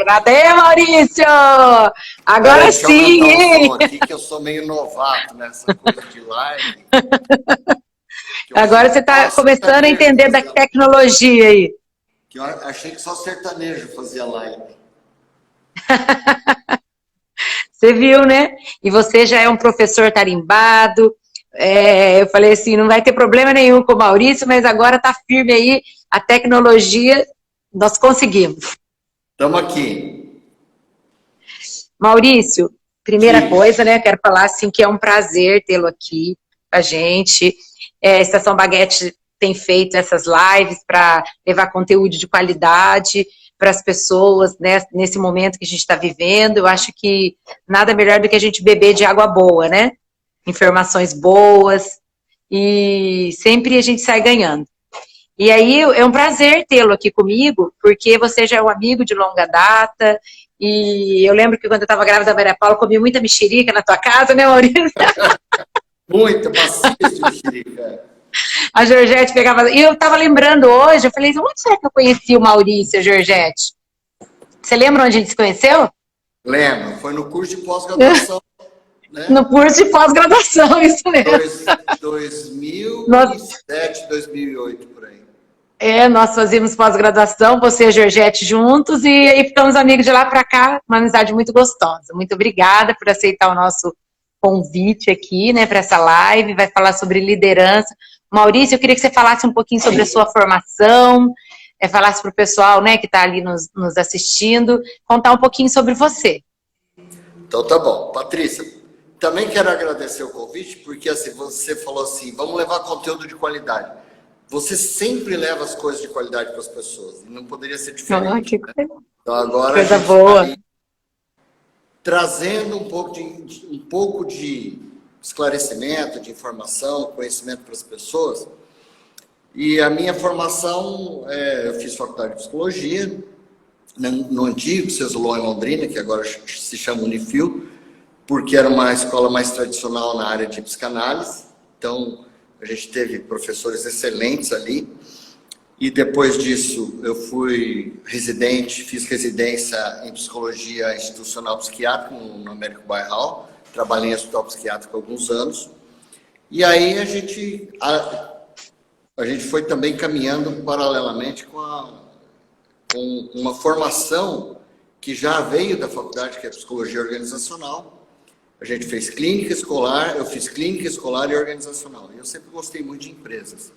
Cadê, Maurício? Peraí, Agora deixa eu sim, aumentar o som hein? aqui, que eu sou meio novato nessa coisa de live, que eu achei Agora que você só está começando a sertanejo entender da fazia, tecnologia aí. que eu achei que só sertanejo fazia live. Você viu, né? E você já é um professor tarimbado. Eu falei assim, não vai ter problema nenhum com o Maurício, mas agora está firme aí a tecnologia, nós conseguimos. Estamos aqui. Maurício, primeira Diga. coisa, né? Quero falar assim que é um prazer tê-lo aqui com a gente. A Estação Baguete tem feito essas lives para levar conteúdo de qualidade para as pessoas, né, nesse momento que a gente está vivendo. Eu acho que nada melhor do que a gente beber de água boa, né? Informações boas e sempre a gente sai ganhando. E aí é um prazer tê-lo aqui comigo, porque você já é um amigo de longa data. E eu lembro que quando eu estava grávida da Maria Paula, eu comi muita mexerica na tua casa, né, Maurício? Muita paciência, mexerica. A Georgette pegava. E eu estava lembrando hoje, eu falei, onde será que eu conheci o Maurício, a Georgette? Você lembra onde a gente se conheceu? Lembra, foi no curso de pós-graduação, No né? curso de pós-graduação, isso mesmo. 2007, 2008, por aí. Nós fazíamos pós-graduação, você e a Georgette juntos, e aí ficamos amigos de lá para cá, uma amizade muito gostosa. Muito obrigada por aceitar o nosso convite aqui, né, para essa live, vai falar sobre liderança. Maurício, eu queria que você falasse um pouquinho sobre a sua formação, falasse para o pessoal, né, que está ali nos assistindo, contar um pouquinho sobre você. Então tá bom. Patrícia, também quero agradecer o convite, porque assim, você falou assim, vamos levar conteúdo de qualidade. Você sempre leva as coisas de qualidade para as pessoas, e não poderia ser Oh, diferente. que Então agora a coisa gente está boa. aí trazendo um pouco de esclarecimento, de informação, conhecimento para as pessoas. E a minha formação, eu fiz faculdade de psicologia, no antigo Cesulon em Londrina, que agora se chama Unifil, porque era uma escola mais tradicional na área de psicanálise. Então, a gente teve professores excelentes ali. E depois disso, eu fui residente, fiz residência em psicologia institucional psiquiátrica no Américo Bairral. Trabalhei em hospital psiquiátrico há alguns anos. E aí a gente foi também caminhando paralelamente com uma formação que já veio da faculdade, que é psicologia organizacional. A gente fez clínica escolar, eu fiz clínica escolar e organizacional. E eu sempre gostei muito de empresas.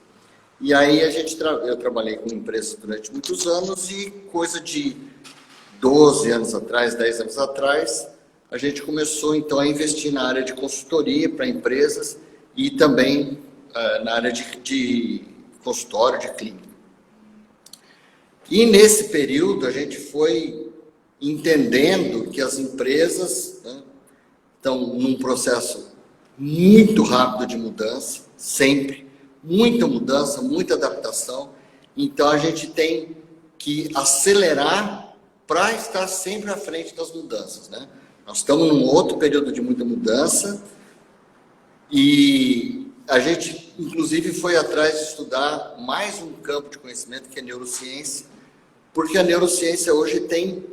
E aí eu trabalhei com empresas durante muitos anos e coisa de 12 anos atrás, 10 anos atrás, a gente começou então a investir na área de consultoria para empresas e também na área de consultório, de clínica. E nesse período a gente foi entendendo que as empresas, né, estão num processo muito rápido de mudança, sempre, muita mudança, muita adaptação. Então a gente tem que acelerar para estar sempre à frente das mudanças, né? Nós estamos num outro período de muita mudança e a gente, inclusive, foi atrás de estudar mais um campo de conhecimento que é a neurociência, porque a neurociência hoje tem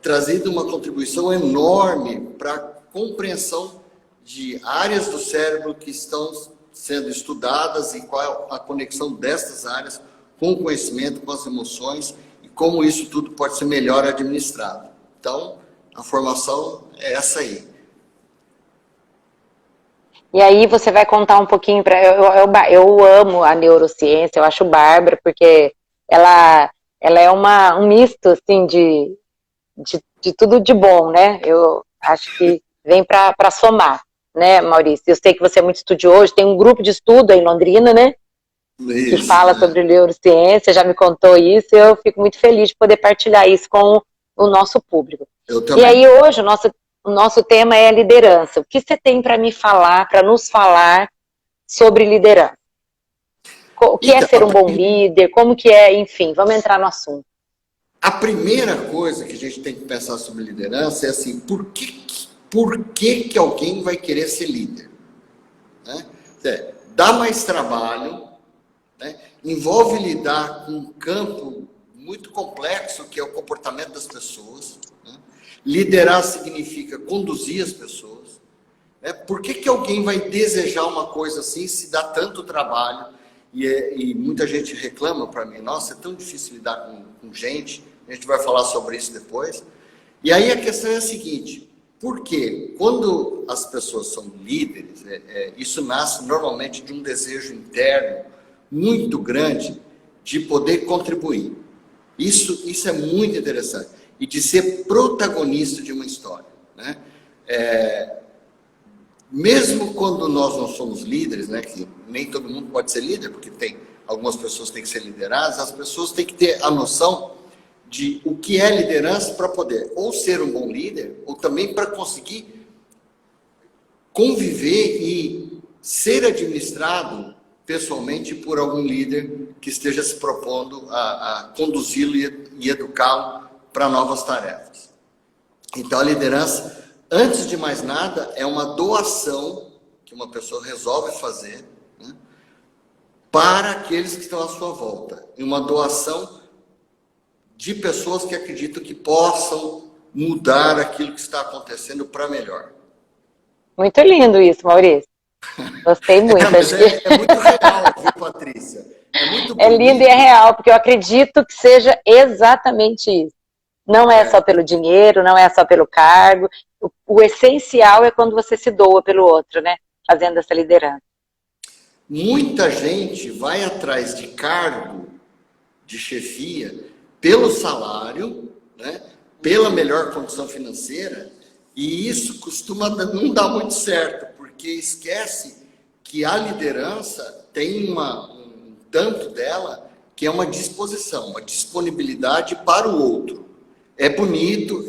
trazido uma contribuição enorme para a compreensão de áreas do cérebro que estão sendo estudadas e qual é a conexão destas áreas com o conhecimento, com as emoções e como isso tudo pode ser melhor administrado. Então, a formação é essa aí. E aí você vai contar um pouquinho para eu amo a neurociência, eu acho bárbara, porque ela é um misto assim de tudo de bom, né? Eu acho que vem para somar, né, Maurício? Eu sei que você é muito estudioso, tem um grupo de estudo aí em Londrina, né? Que Isso, fala sobre neurociência, já me contou isso, e eu fico muito feliz de poder partilhar isso com o nosso público. eu E também. aí hoje o nosso tema é liderança. O que você tem para me falar, para nos falar sobre liderança? O que é Então, ser um bom líder? Como que é? Enfim, vamos entrar no assunto. a primeira coisa que a gente tem que pensar sobre liderança é assim, por que alguém vai querer ser líder? Né? Dá mais trabalho, né? Envolve lidar com um campo muito complexo, que é o comportamento das pessoas, né? Liderar significa conduzir as pessoas, né? Por que alguém vai desejar uma coisa assim se dá tanto trabalho? E muita gente reclama para mim, nossa, é tão difícil lidar com gente, a gente vai falar sobre isso depois. E aí a questão é a seguinte, por quê? Quando as pessoas são líderes, isso nasce normalmente de um desejo interno muito grande de poder contribuir. Isso é muito interessante. E de ser protagonista de uma história, né? Mesmo quando nós não somos líderes, né, que nem todo mundo pode ser líder, porque algumas pessoas têm que ser lideradas, as pessoas têm que ter a noção de o que é liderança para poder ou ser um bom líder, ou também para conseguir conviver e ser administrado pessoalmente por algum líder que esteja se propondo a conduzi-lo e educá-lo para novas tarefas. Então, a liderança, antes de mais nada, é uma doação que uma pessoa resolve fazer, né, para aqueles que estão à sua volta. E uma doação de pessoas que acreditam que possam mudar aquilo que está acontecendo para melhor. Muito lindo isso, Maurício. Gostei muito. Mas é muito real, viu, Patrícia? É muito bonito. É lindo e é real, porque eu acredito que seja exatamente isso. Não é só pelo dinheiro, não é só pelo cargo. O essencial é quando você se doa pelo outro, né? Fazendo essa liderança. Muita gente vai atrás de cargo, de chefia, pelo salário, né? Pela melhor condição financeira, e isso costuma não dar muito certo, porque esquece que a liderança tem um tanto dela que é uma disposição, uma disponibilidade para o outro. É bonito,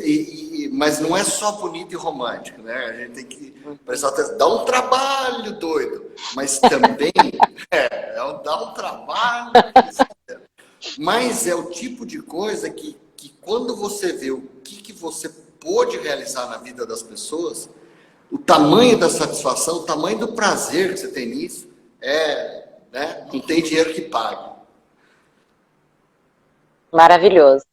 mas não é só bonito e romântico, né? A gente tem que prestar atenção. Dá um trabalho doido, mas também dá um trabalho. Mas é o tipo de coisa que quando você vê o que você pôde realizar na vida das pessoas, o tamanho da satisfação, o tamanho do prazer que você tem nisso, né? Não tem dinheiro que pague. Maravilhoso.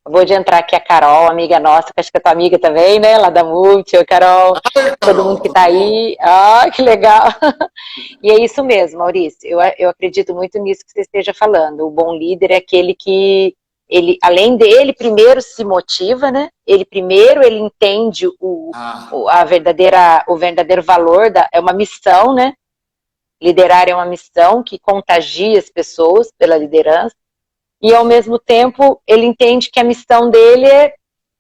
Vou de entrar aqui a Carol, amiga nossa, que acho que é tua amiga também, né? Lá da Multi, Carol, todo mundo que tá aí. Ah, que legal. E é isso mesmo, Maurício. Eu acredito muito nisso que você esteja falando. O bom líder é aquele que, além dele, primeiro se motiva, né? Ele entende o verdadeiro valor, é uma missão, né? Liderar é uma missão que contagia as pessoas pela liderança. E, ao mesmo tempo, ele entende que a missão dele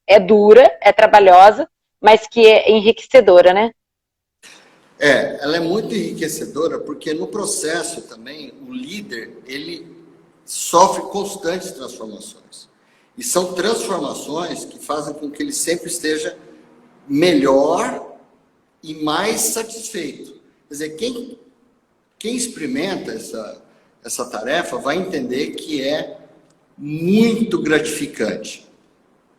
é dura, é trabalhosa, mas que é enriquecedora, né? Ela é muito enriquecedora, porque no processo também, o líder, ele sofre constantes transformações. E são transformações que fazem com que ele sempre esteja melhor e mais satisfeito. Quer dizer, quem experimenta essa tarefa vai entender que é muito gratificante,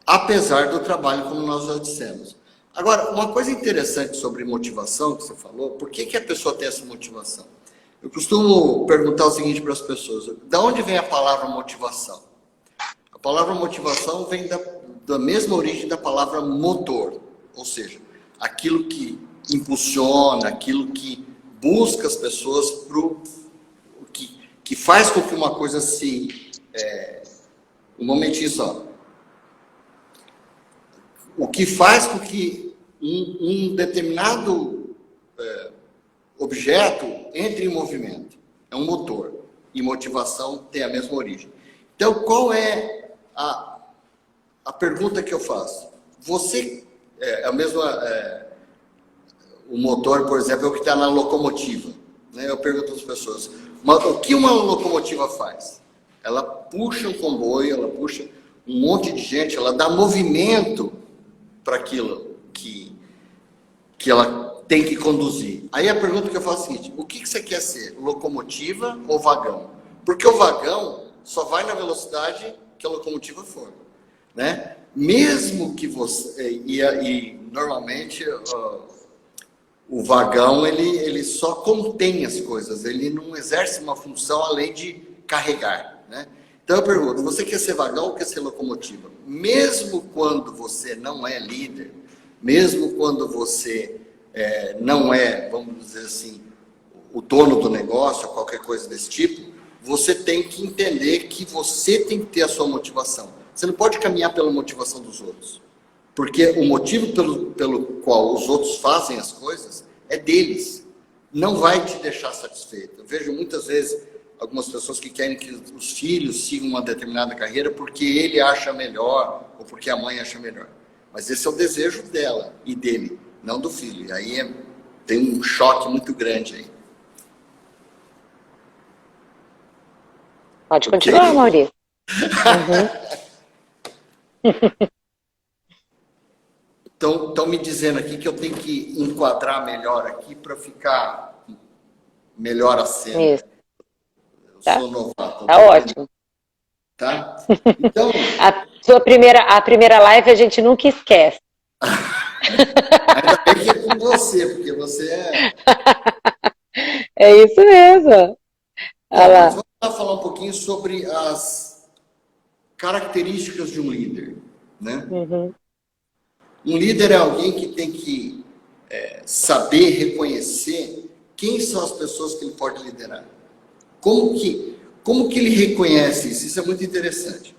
apesar do trabalho, como nós já dissemos. Agora, uma coisa interessante sobre motivação que você falou, por que a pessoa tem essa motivação? Eu costumo perguntar o seguinte para as pessoas, da onde vem a palavra motivação? A palavra motivação vem da mesma origem da palavra motor, ou seja, aquilo que impulsiona, aquilo que busca as pessoas que faz com que uma coisa se... um momentinho só. O que faz com que um determinado objeto entre em movimento. É um motor. E motivação tem a mesma origem. Então, qual é a pergunta que eu faço? A mesma... o motor, por exemplo, é o que está na locomotiva. Né? Eu pergunto às pessoas, mas o que uma locomotiva faz? Ela puxa um comboio, ela puxa um monte de gente, ela dá movimento para aquilo que ela tem que conduzir. Aí a pergunta que eu faço é a seguinte, o que você quer ser? Locomotiva ou vagão? Porque o vagão só vai na velocidade que a locomotiva for. Né? Mesmo que você... E normalmente... o vagão, ele só contém as coisas, ele não exerce uma função além de carregar, né? Então eu pergunto, você quer ser vagão ou quer ser locomotiva? Mesmo quando você não é líder, mesmo quando você não é, vamos dizer assim, o dono do negócio ou qualquer coisa desse tipo, você tem que entender que você tem que ter a sua motivação. Você não pode caminhar pela motivação dos outros. Porque o motivo pelo qual os outros fazem as coisas é deles. Não vai te deixar satisfeito. Eu vejo muitas vezes algumas pessoas que querem que os filhos sigam uma determinada carreira porque ele acha melhor ou porque a mãe acha melhor. Mas esse é o desejo dela e dele, não do filho. E aí tem um choque muito grande aí. Pode continuar, Maurício. Estão me dizendo aqui que eu tenho que enquadrar melhor aqui para ficar melhor a cena. Isso. Eu sou novato. Tá ótimo. Tá? Então... a primeira live a gente nunca esquece. Ainda bem que é com você, porque você é... É isso mesmo. Mas vamos lá falar um pouquinho sobre as características de um líder, né? Um líder é alguém que tem que saber reconhecer quem são as pessoas que ele pode liderar. Como que ele reconhece isso? Isso é muito interessante.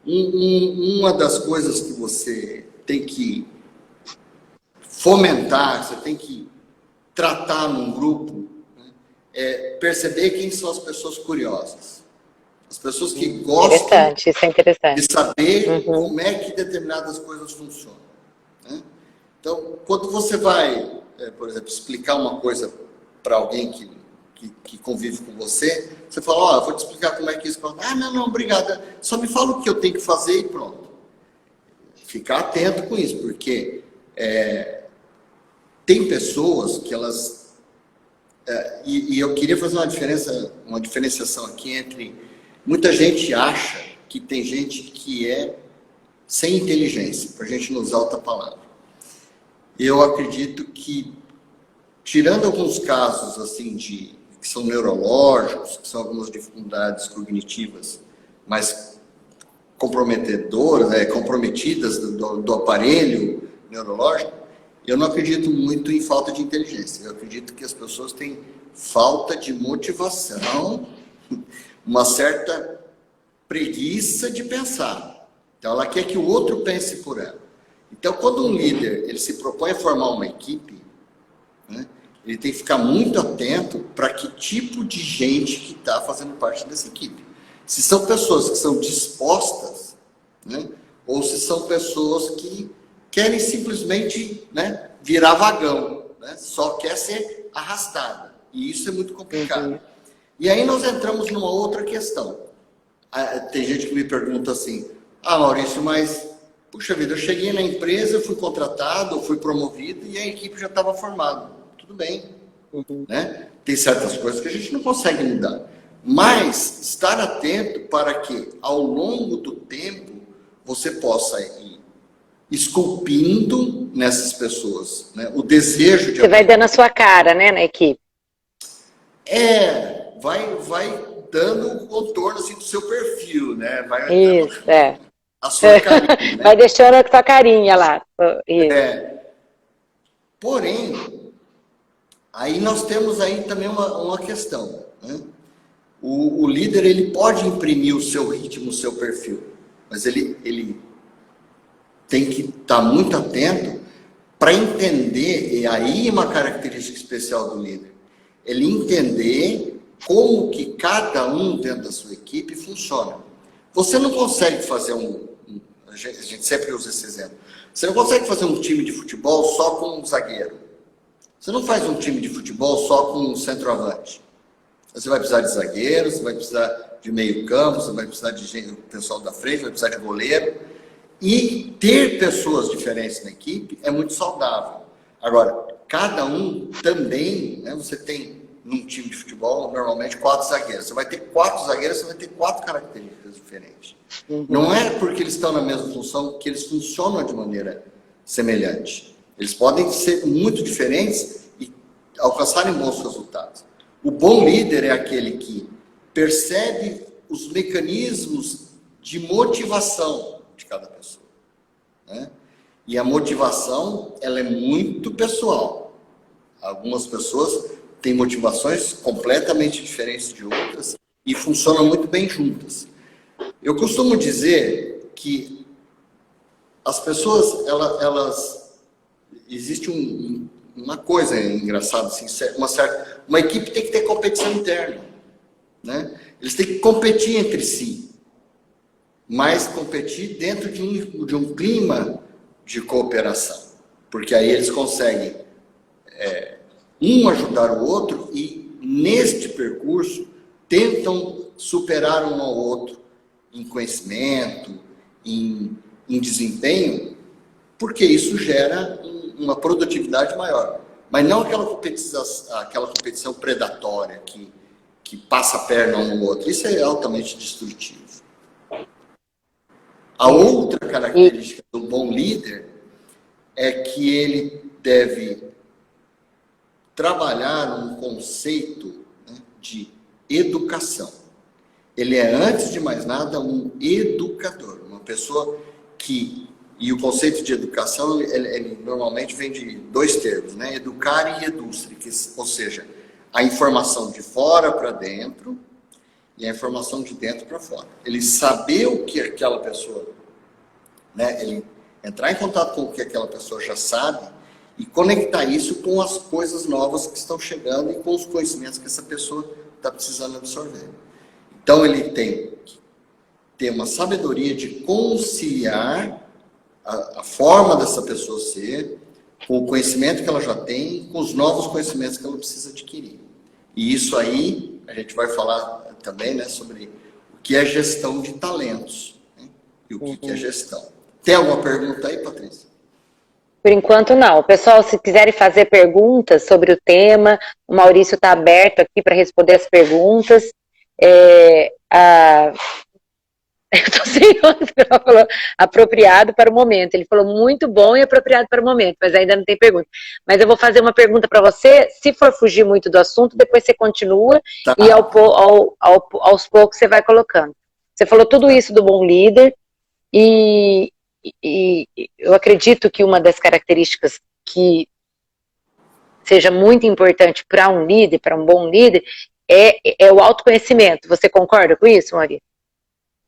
Uma das coisas que você tem que fomentar, você tem que tratar num grupo, né, é perceber quem são as pessoas curiosas. As pessoas que gostam isso é interessante. de saber como é que determinadas coisas funcionam. Né? Então, quando você vai, por exemplo, explicar uma coisa para alguém que convive com você, você fala, eu vou te explicar como é que isso... não, obrigada. Só me fala o que eu tenho que fazer e pronto. Ficar atento com isso, porque tem pessoas que elas... e eu queria fazer uma diferenciação aqui entre... Muita gente acha que tem gente que é sem inteligência, para a gente não usar outra palavra. Eu acredito que, tirando alguns casos assim que são neurológicos, que são algumas dificuldades cognitivas mais comprometidas do aparelho neurológico, eu não acredito muito em falta de inteligência. Eu acredito que as pessoas têm falta de motivação, uma certa preguiça de pensar. Então, ela quer que o outro pense por ela. Então, quando um líder ele se propõe a formar uma equipe, né, ele tem que ficar muito atento para que tipo de gente que está fazendo parte dessa equipe. Se são pessoas que são dispostas, né, ou se são pessoas que querem simplesmente, né, virar vagão, né, só quer ser arrastada. E isso é muito complicado. E aí nós entramos numa outra questão. Tem gente que me pergunta assim, Maurício, mas, puxa vida, eu cheguei na empresa, eu fui contratado, eu fui promovido e a equipe já estava formada. Tudo bem. Né? Tem certas coisas que a gente não consegue mudar. Mas estar atento para que, ao longo do tempo, você possa ir esculpindo nessas pessoas, né, o desejo de... Você vai dando a sua cara, né, na equipe. Vai dando o contorno assim, do seu perfil, né? Isso, a sua carinha, né? Vai deixando a sua carinha lá. Porém, aí nós temos aí também uma questão, né? O líder, ele pode imprimir o seu ritmo, o seu perfil, mas ele tem que estar muito atento para entender, e aí é uma característica especial do líder, ele entender como que cada um dentro da sua equipe funciona. Você não consegue fazer a gente sempre usa esse exemplo, você não consegue fazer um time de futebol só com um zagueiro. Você não faz um time de futebol só com um centroavante. Você vai precisar de zagueiro, você vai precisar de meio campo, você vai precisar de pessoal da frente, vai precisar de goleiro. E ter pessoas diferentes na equipe é muito saudável. Agora, cada um também, né, você tem num time de futebol, normalmente 4 zagueiros. Você vai ter 4 zagueiros, você vai ter 4 características diferentes. Não é porque eles estão na mesma função que eles funcionam de maneira semelhante. Eles podem ser muito diferentes e alcançarem bons resultados. O bom líder é aquele que percebe os mecanismos de motivação de cada pessoa, né? E a motivação, ela é muito pessoal. Algumas pessoas têm motivações completamente diferentes de outras e funcionam muito bem juntas. Eu costumo dizer que as pessoas, existe uma coisa engraçada, assim, uma equipe tem que ter competição interna, né? Eles têm que competir entre si, mas competir dentro de um clima de cooperação, porque aí eles conseguem um ajudar o outro e, neste percurso, tentam superar um ao outro em conhecimento, em desempenho, porque isso gera uma produtividade maior. Mas não aquela competição predatória que passa a perna um no outro. Isso é altamente destrutivo. A outra característica do bom líder é que ele deve trabalhar um conceito, né, de educação. Ele é, antes de mais nada, um educador, uma pessoa que... E o conceito de educação, ele normalmente vem de dois termos, né? Educar e edustre, ou seja, a informação de fora para dentro e a informação de dentro para fora. Ele saber o que aquela pessoa, né? Ele entrar em contato com o que aquela pessoa já sabe e conectar isso com as coisas novas que estão chegando e com os conhecimentos que essa pessoa está precisando absorver. Então, ele tem que ter uma sabedoria de conciliar a forma dessa pessoa ser, com o conhecimento que ela já tem, com os novos conhecimentos que ela precisa adquirir. E isso aí, a gente vai falar também, né, sobre o que é gestão de talentos, né, e o que é gestão. Tem alguma pergunta aí, Patrícia? Por enquanto, não. Pessoal, se quiserem fazer perguntas sobre o tema, o Maurício está aberto aqui para responder as perguntas. Eu estou sem onde ele falou, apropriado para o momento. Ele falou muito bom e apropriado para o momento, mas ainda não tem pergunta. Mas eu vou fazer uma pergunta para você. Se for fugir muito do assunto, depois você continua, tá, e aos poucos você vai colocando. Você falou tudo isso do bom líder e eu acredito que uma das características que seja muito importante para um líder, para um bom líder, é o autoconhecimento. Você concorda com isso, Maurício?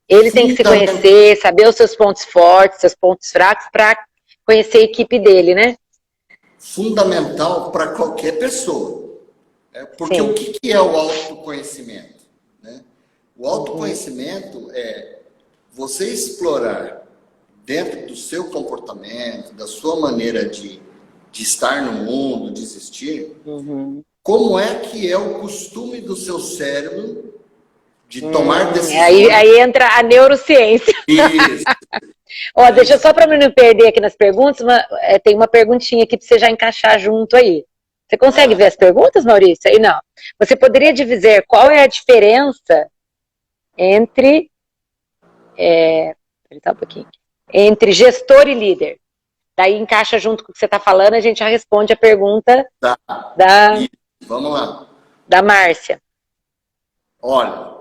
Ele tem que se conhecer, saber os seus pontos fortes, seus pontos fracos, para conhecer a equipe dele, né? Fundamental para qualquer pessoa. Porque sim, o que é o autoconhecimento, né? O autoconhecimento é você explorar dentro do seu comportamento, da sua maneira de estar no mundo, de existir, como é que é o costume do seu cérebro de tomar decisões. Aí entra a neurociência. Isso. Ó, deixa eu só para não perder aqui nas perguntas, tem uma perguntinha aqui para você já encaixar junto aí. Você consegue ver as perguntas, Maurício? Aí não. Você poderia dizer qual é a diferença entre... um pouquinho. Entre gestor e líder. Daí encaixa junto com o que você está falando, a gente já responde a pergunta Vamos lá. Da Márcia. Olha,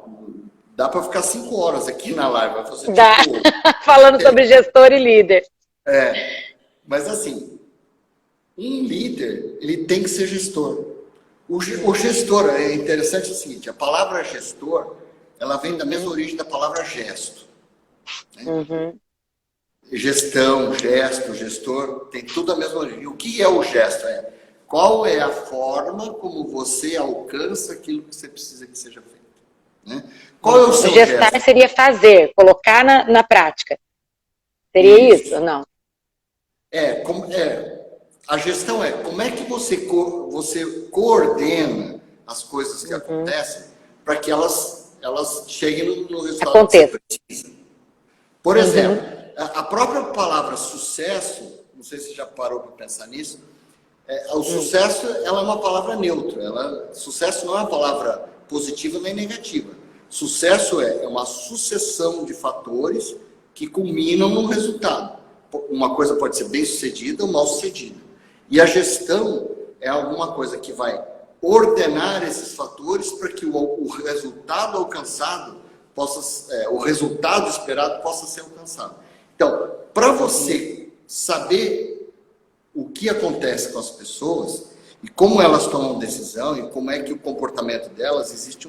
dá para ficar 5 horas aqui na live. Vai fazer falando sobre gestor e líder. Mas assim, um líder, ele tem que ser gestor. O gestor, é interessante o seguinte, a palavra gestor, ela vem da mesma origem da palavra gesto. Né? Gestão, gesto, gestor, tem tudo a mesma origem. O que é o gesto? Qual é a forma como você alcança aquilo que você precisa que seja feito? Né? Qual é o seu gestar gesto? Seria fazer, colocar na prática. Seria isso ou não? A gestão como é que você coordena as coisas que acontecem para que elas cheguem no resultado que você precisa. Por exemplo, a própria palavra sucesso, não sei se você já parou para pensar nisso, o sucesso ela é uma palavra neutra. Sucesso não é uma palavra positiva nem negativa. Sucesso é uma sucessão de fatores que culminam num resultado. Uma coisa pode ser bem sucedida ou mal sucedida. E a gestão é alguma coisa que vai ordenar esses fatores para que o resultado alcançado o resultado esperado possa ser alcançado. Então, para você saber o que acontece com as pessoas e como elas tomam decisão e como é que o comportamento delas, existe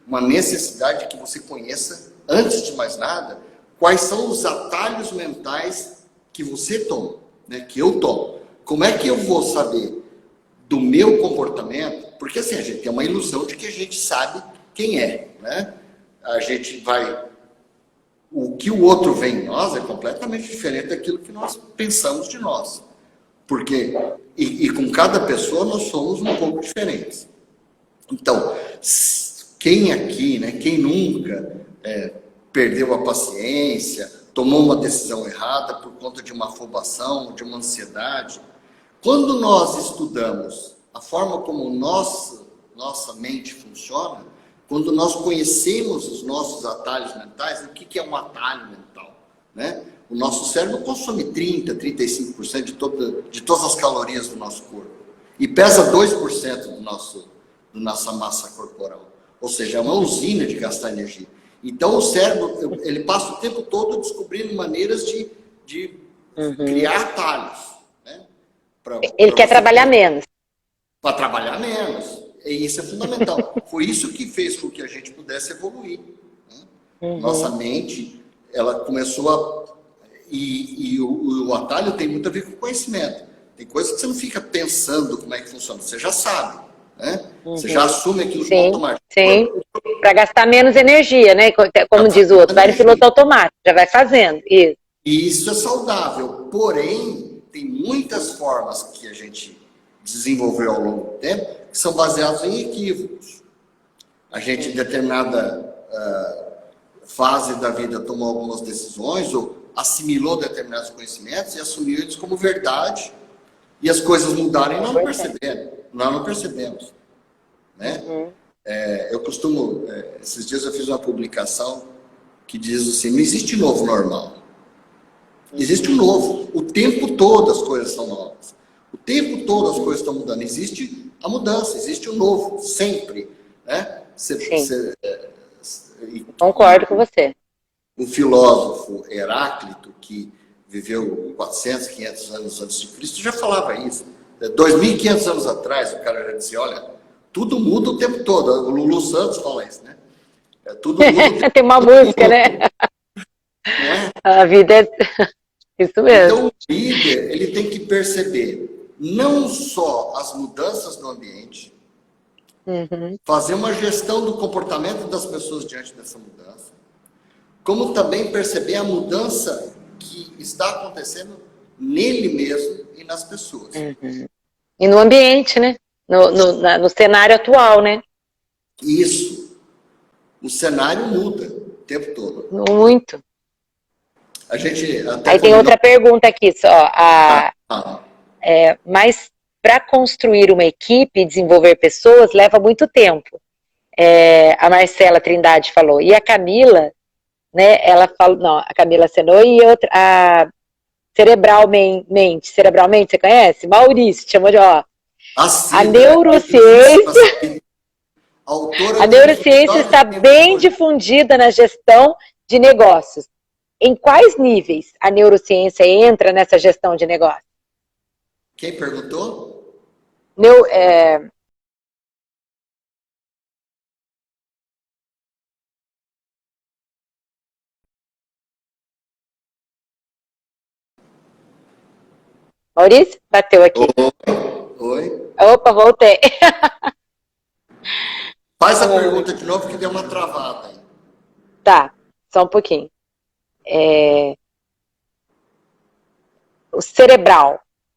uma necessidade que você conheça, antes de mais nada, quais são os atalhos mentais que você toma, né, que eu tomo. Como é que eu vou saber do meu comportamento? Porque assim, a gente tem uma ilusão de que a gente sabe quem é, né? A gente vai... O que o outro vê em nós é completamente diferente daquilo que nós pensamos de nós. Porque, e com cada pessoa nós somos um pouco diferentes. Então, quem aqui, né, quem nunca perdeu a paciência, tomou uma decisão errada por conta de uma afobação, de uma ansiedade? Quando nós estudamos a forma como nossa mente funciona, quando nós conhecemos os nossos atalhos mentais, o que é um atalho mental, né? O nosso cérebro consome 30%, 35% de todas as calorias do nosso corpo. E pesa 2% da nossa massa corporal. Ou seja, é uma usina de gastar energia. Então o cérebro, ele passa o tempo todo descobrindo maneiras de criar atalhos. Né? Ele quer trabalhar menos. Para trabalhar menos. E isso é fundamental. Foi isso que fez com que a gente pudesse evoluir. Né? Nossa mente, ela começou a... E o atalho tem muito a ver com conhecimento. Tem coisas que você não fica pensando como é que funciona. Você já sabe. Né? Você já assume aquilo como automático. Sim, para gastar menos energia, né? Como diz o outro, vai no piloto automático, já vai fazendo. Isso. E isso é saudável. Porém, tem muitas formas que a gente desenvolveu ao longo do tempo que são baseados em equívocos. A gente, em determinada fase da vida, tomou algumas decisões ou assimilou determinados conhecimentos e assumiu eles como verdade, e as coisas mudaram e nós não percebemos. Né? Eu costumo... esses dias eu fiz uma publicação que diz assim, não existe novo normal. Existe o novo. O tempo todo as coisas são novas. O tempo todo as coisas estão mudando. Existe a mudança, existe o novo, sempre. Né? Concordo com você. O filósofo Heráclito, que viveu 400, 500 anos antes de Cristo, já falava isso. 2.500 anos atrás, o cara já dizia, olha, tudo muda o tempo todo. O Lulu Santos fala isso, né? Tudo muda. Tem uma música, né? A vida é isso mesmo. Então, o líder, ele tem que perceber não só as mudanças no ambiente, fazer uma gestão do comportamento das pessoas diante dessa mudança, como também perceber a mudança que está acontecendo nele mesmo e nas pessoas. E no ambiente, né? No cenário atual, né? Isso. O cenário muda o tempo todo. Muito. A gente até aí tem outra pergunta aqui, só. Mas para construir uma equipe e desenvolver pessoas leva muito tempo. A Marcela Trindade falou. E a Camila, né? Ela falou, não, a Camila Senoi e outra, a Cerebralmente, você conhece? Maurício, chamou de, ó. A neurociência... A neurociência está bem difundida na gestão de negócios. Em quais níveis a neurociência entra nessa gestão de negócios? Quem perguntou? Maurício? Bateu aqui. Oi. Opa, voltei. Faz a pergunta de novo que deu uma travada aí. Tá, só um pouquinho. O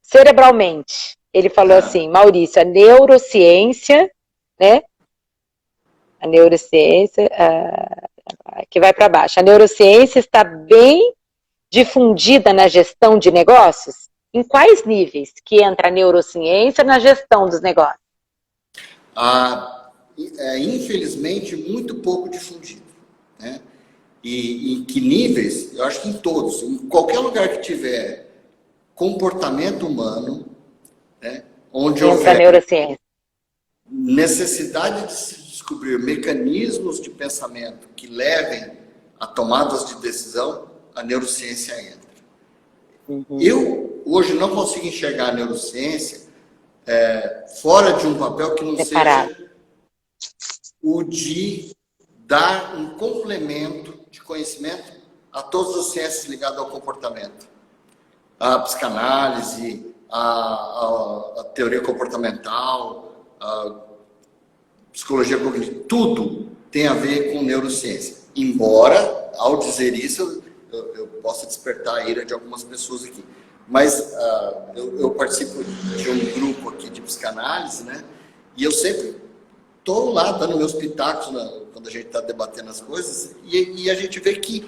cerebralmente, ele falou assim, Maurício, a neurociência, né? A neurociência, que vai para baixo. A neurociência está bem difundida na gestão de negócios? Em quais níveis que entra a neurociência na gestão dos negócios? Infelizmente, muito pouco difundido. Né? E em que níveis? Eu acho que em todos. Em qualquer lugar que tiver comportamento humano, né? Onde houver neurociência. necessidade de se descobrir mecanismos de pensamento que levem a tomadas de decisão, a neurociência entra. Eu, hoje, não consigo enxergar a neurociência fora de um papel que não seja o de dar um complemento de conhecimento a todas as ciências ligadas ao comportamento. A psicanálise, a teoria comportamental, a psicologia cognitiva, tudo tem a ver com neurociência. Embora, ao dizer isso, eu possa despertar a ira de algumas pessoas aqui. Mas eu participo de um grupo aqui de psicanálise, né? E eu sempre estou lá dando meus pitacos quando a gente está debatendo as coisas, e a gente vê que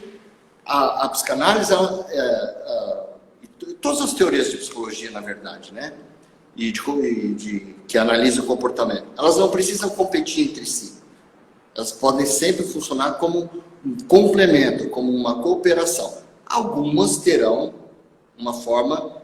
a psicanálise, todas as teorias de psicologia, na verdade, né? Que analisam o comportamento, elas não precisam competir entre si. Elas podem sempre funcionar como um complemento, como uma cooperação. Algumas terão uma forma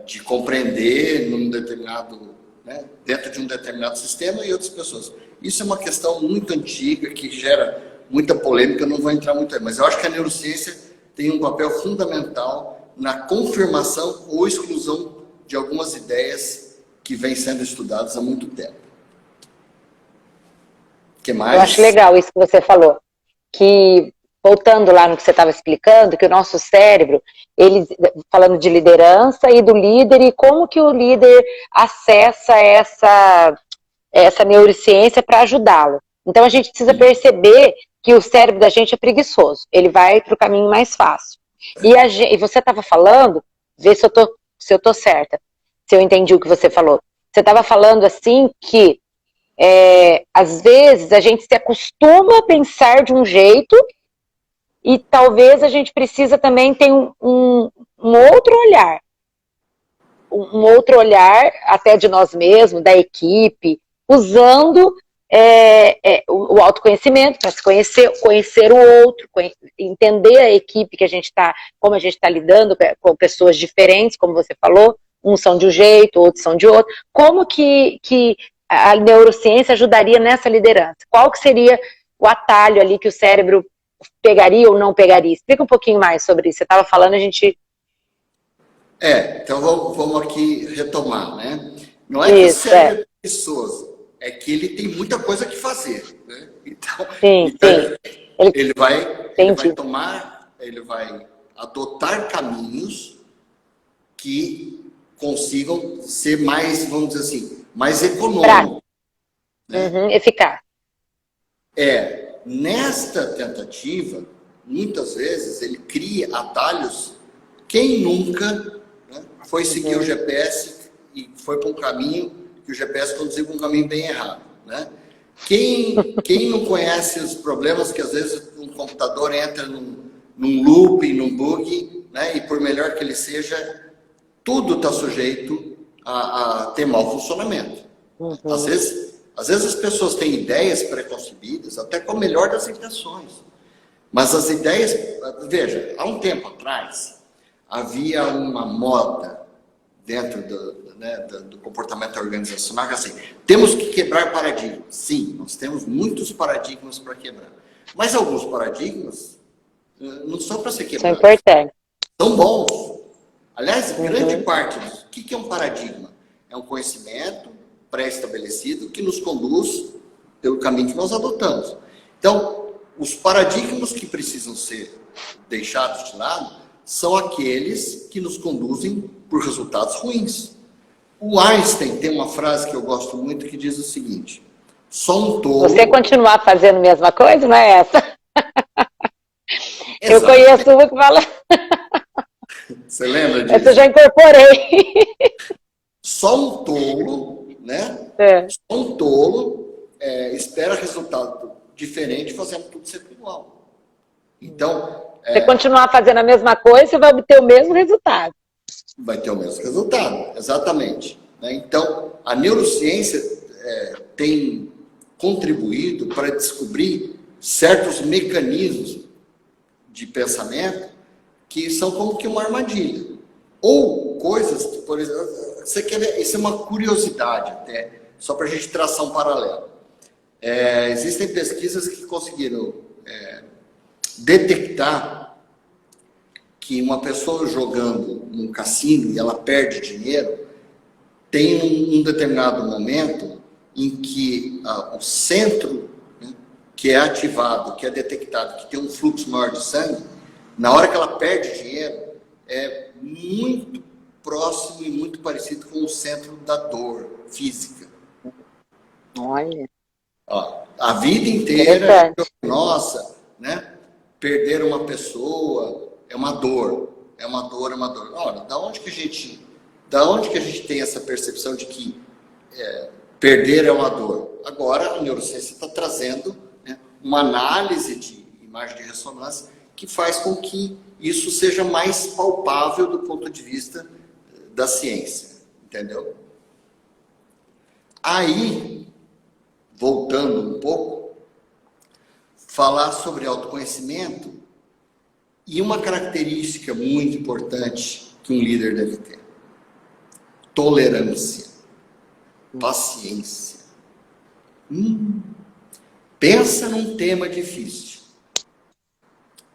de compreender num determinado, né, dentro de um determinado sistema, e outras pessoas. Isso é uma questão muito antiga, que gera muita polêmica, eu não vou entrar muito aí, mas eu acho que a neurociência tem um papel fundamental na confirmação ou exclusão de algumas ideias que vêm sendo estudadas há muito tempo. Que mais? Eu acho legal isso que você falou, que, voltando lá no que você estava explicando, que o nosso cérebro, ele, falando de liderança e do líder, e como que o líder acessa essa neurociência para ajudá-lo. Então a gente precisa perceber que o cérebro da gente é preguiçoso, ele vai para o caminho mais fácil. E você estava falando, vê se eu tô certa, se eu entendi o que você falou. Você estava falando assim que às vezes a gente se acostuma a pensar de um jeito e talvez a gente precisa também ter um outro olhar. Um outro olhar até de nós mesmos, da equipe, usando o autoconhecimento para se conhecer o outro, entender a equipe que a gente está, como a gente está lidando com pessoas diferentes, como você falou, uns são de um jeito, outros são de outro. Como que a neurociência ajudaria nessa liderança? Qual que seria o atalho ali que o cérebro pegaria ou não pegaria? Explica um pouquinho mais sobre isso. Você estava falando, a gente... Então vamos aqui retomar, né? Não é que o cérebro é preguiçoso, é que ele tem muita coisa que fazer, né? Então, sim. Ele vai adotar caminhos que consigam ser mais, vamos dizer assim, mais econômicos. Né? Eficaz. Nesta tentativa, muitas vezes, ele cria atalhos. Quem nunca, né, foi seguir o GPS e foi para um caminho que o GPS conduziu para um caminho bem errado, né? Quem não conhece os problemas que às vezes um computador entra num loop, num bug, né, e por melhor que ele seja, tudo está sujeito a ter mau funcionamento. Às vezes as pessoas têm ideias pré-concebidas, até com a melhor das intenções. Mas as ideias... Veja, há um tempo atrás, havia uma moda dentro do comportamento organizacional, que assim, temos que quebrar paradigmas. Sim, nós temos muitos paradigmas para quebrar. Mas alguns paradigmas não são para ser quebrados. São importantes. São bons. Aliás, grande parte disso. O que é um paradigma? É um conhecimento pré-estabelecido que nos conduz pelo caminho que nós adotamos. Então, os paradigmas que precisam ser deixados de lado são aqueles que nos conduzem por resultados ruins. O Einstein tem uma frase que eu gosto muito que diz o seguinte: só um tolo... Você continuar fazendo a mesma coisa, não é essa? Eu conheço uma que fala... Você lembra disso? Essa eu já incorporei. Só um tolo, né? Só um tolo espera resultado diferente fazendo tudo sempre igual. Então... Você continuar fazendo a mesma coisa, você vai obter o mesmo resultado. Vai ter o mesmo resultado, exatamente. Então, a neurociência tem contribuído para descobrir certos mecanismos de pensamento que são como que uma armadilha. Ou coisas, por exemplo, isso é uma curiosidade até, só para a gente traçar um paralelo. Existem pesquisas que conseguiram detectar que uma pessoa jogando num cassino e ela perde dinheiro, tem um determinado momento em que o centro, né, que é ativado, que é detectado, que tem um fluxo maior de sangue, na hora que ela perde dinheiro, é muito próximo e muito parecido com o centro da dor física. Olha. Ó, a vida inteira, nossa, né? Perder uma pessoa é uma dor, é uma dor, é uma dor. Olha, da onde que a gente tem essa percepção de que perder é uma dor? Agora a neurociência está trazendo, né, uma análise de imagem de ressonância que faz com que isso seja mais palpável do ponto de vista da ciência, entendeu? Aí, voltando um pouco, falar sobre autoconhecimento e uma característica muito importante que um líder deve ter: tolerância, paciência. Pensa num tema difícil.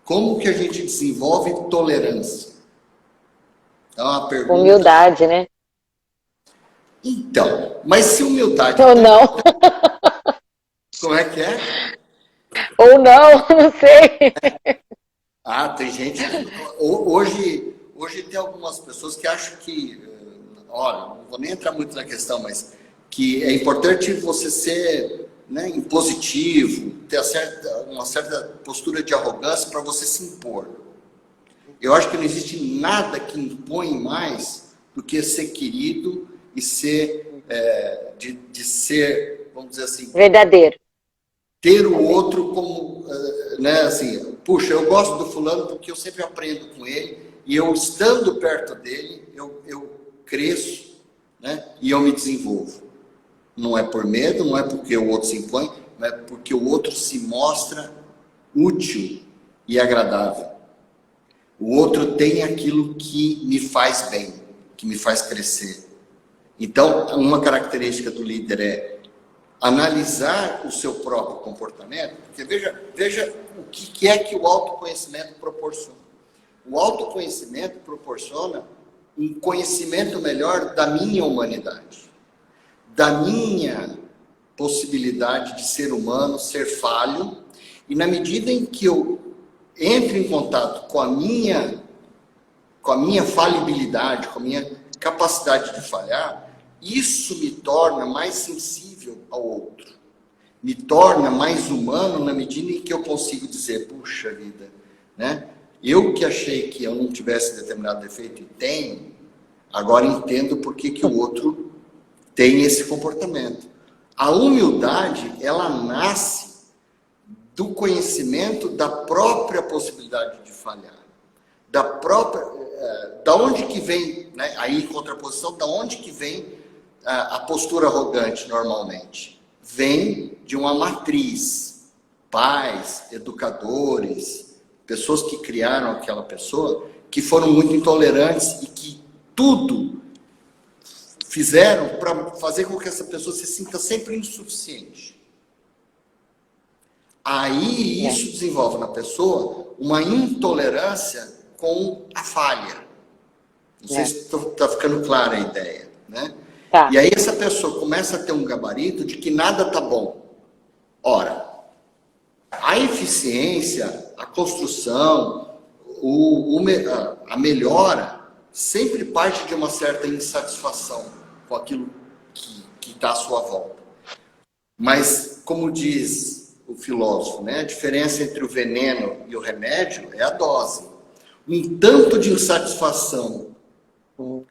Como que a gente desenvolve tolerância? É uma pergunta... Humildade, né? Então, mas se humildade... Ou não. Como é que é? Ou não, não sei. Tem gente... Hoje tem algumas pessoas que acham que... Olha, não vou nem entrar muito na questão, mas que é importante você ser, né, impositivo, ter uma certa postura de arrogância para você se impor. Eu acho que não existe nada que impõe mais do que ser querido e ser, de ser, vamos dizer assim... Verdadeiro. Ter o outro como, né, assim, puxa, eu gosto do fulano porque eu sempre aprendo com ele e eu estando perto dele, eu cresço, né, e eu me desenvolvo. Não é por medo, não é porque o outro se impõe, mas é porque o outro se mostra útil e agradável. O outro tem aquilo que me faz bem, que me faz crescer. Então, uma característica do líder é analisar o seu próprio comportamento, porque veja o que é que o autoconhecimento proporciona. O autoconhecimento proporciona um conhecimento melhor da minha humanidade, da minha possibilidade de ser humano, ser falho, e na medida em que eu entro em contato com a minha falibilidade, com a minha capacidade de falhar, isso me torna mais sensível ao outro, me torna mais humano na medida em que eu consigo dizer, puxa vida, né? Eu que achei que eu não tivesse determinado defeito e tenho, agora entendo por que o outro tem esse comportamento. A humildade, ela nasce do conhecimento da própria possibilidade de falhar, da onde que vem, né? Aí em contraposição, da onde que vem a postura arrogante normalmente? Vem de uma matriz, pais, educadores, pessoas que criaram aquela pessoa, que foram muito intolerantes e que tudo fizeram para fazer com que essa pessoa se sinta sempre insuficiente. Aí isso desenvolve na pessoa uma intolerância com a falha. Não sei se está ficando clara a ideia, né? Tá. E aí essa pessoa começa a ter um gabarito de que nada está bom. Ora, a eficiência, a construção, a melhora sempre parte de uma certa insatisfação com aquilo que está à sua volta. Mas, como diz o filósofo, né, a diferença entre o veneno e o remédio é a dose. Um tanto de insatisfação